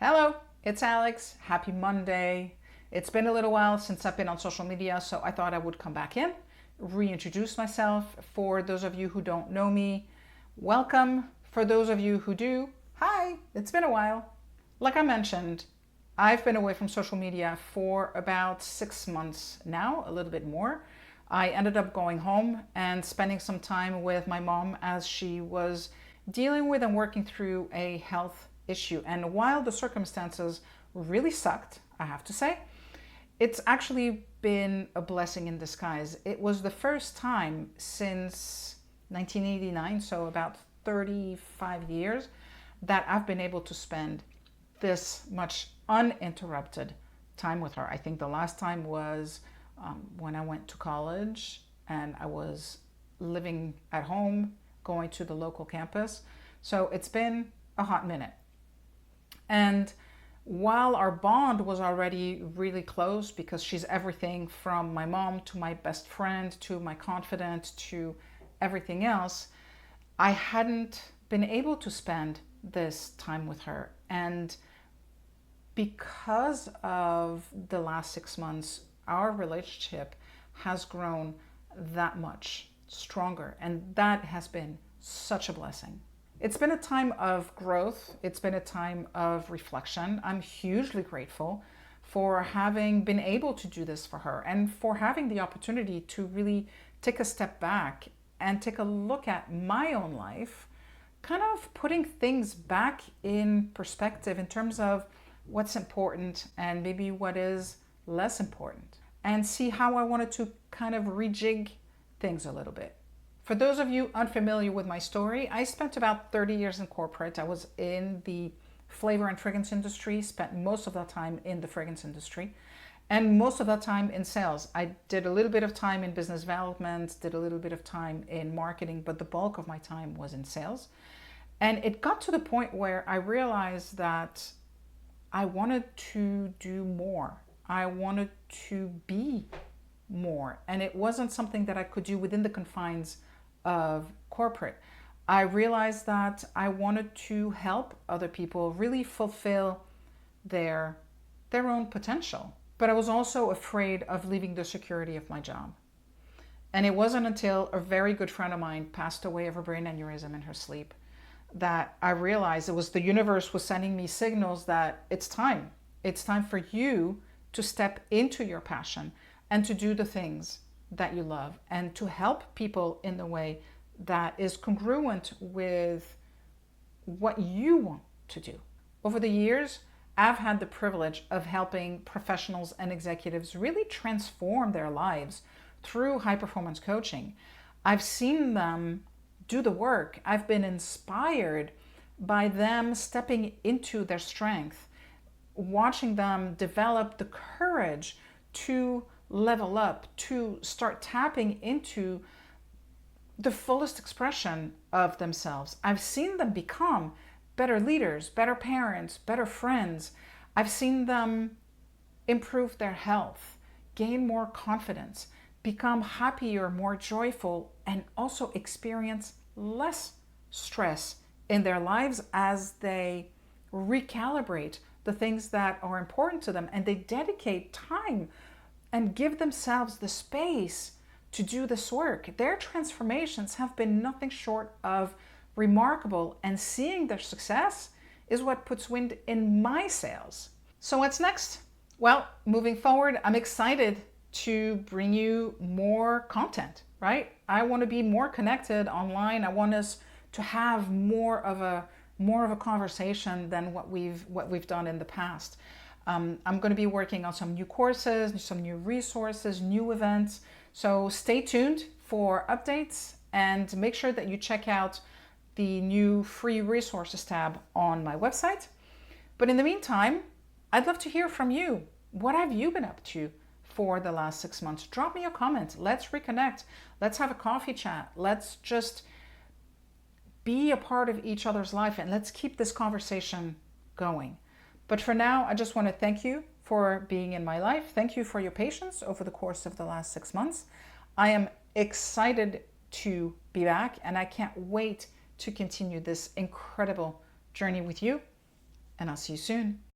Hello, it's Alex. Happy Monday. It's been a little while since I've been on social media, so I thought I would come back in, reintroduce myself. For those of you who don't know me, welcome. For those of you who do, hi, it's been a while. Like I mentioned, I've been away from social media for about 6 months now, a little bit more. I ended up going home and spending some time with my mom as she was dealing with and working through a health issue. And while the circumstances really sucked, I have to say, it's actually been a blessing in disguise. It was the first time since 1989, so about 35 years, that I've been able to spend this much uninterrupted time with her. I think the last time was when I went to college and I was living at home, going to the local campus. So it's been a hot minute. And while our bond was already really close because she's everything from my mom to my best friend to my confidant to everything else, I hadn't been able to spend this time with her. And because of the last 6 months, our relationship has grown that much stronger. And that has been such a blessing. It's been a time of growth. It's been a time of reflection. I'm hugely grateful for having been able to do this for her and for having the opportunity to really take a step back and take a look at my own life, kind of putting things back in perspective in terms of what's important and maybe what is less important, and see how I wanted to kind of rejig things a little bit. For those of you unfamiliar with my story, I spent about 30 years in corporate. I was in the flavor and fragrance industry, spent most of that time in the fragrance industry, and most of that time in sales. I did a little bit of time in business development, did a little bit of time in marketing, but the bulk of my time was in sales. And it got to the point where I realized that I wanted to do more. I wanted to be more. And it wasn't something that I could do within the confines of corporate. I realized that I wanted to help other people really fulfill their own potential. But I was also afraid of leaving the security of my job. And it wasn't until a very good friend of mine passed away of a brain aneurysm in her sleep that I realized it was the universe was sending me signals that it's time. It's time for you to step into your passion and to do the things that you love and to help people in the way that is congruent with what you want to do. Over the years, I've had the privilege of helping professionals and executives really transform their lives through high performance coaching. I've seen them do the work. I've been inspired by them stepping into their strength, watching them develop the courage to level up, to start tapping into the fullest expression of themselves. I've seen them become better leaders, better parents, better friends. I've seen them improve their health, gain more confidence, become happier, more joyful, and also experience less stress in their lives as they recalibrate the things that are important to them and they dedicate time and give themselves the space to do this work. Their transformations have been nothing short of remarkable, and seeing their success is what puts wind in my sails. So what's next? Well, moving forward, I'm excited to bring you more content, right? I want to be more connected online. I want us to have more of a conversation than what we've done in the past. I'm going to be working on some new courses, some new resources, new events. So stay tuned for updates and make sure that you check out the new free resources tab on my website. But in the meantime, I'd love to hear from you. What have you been up to for the last 6 months? Drop me a comment. Let's reconnect. Let's have a coffee chat. Let's just be a part of each other's life and let's keep this conversation going. But for now, I just want to thank you for being in my life. Thank you for your patience over the course of the last 6 months. I am excited to be back and I can't wait to continue this incredible journey with you. and I'll see you soon.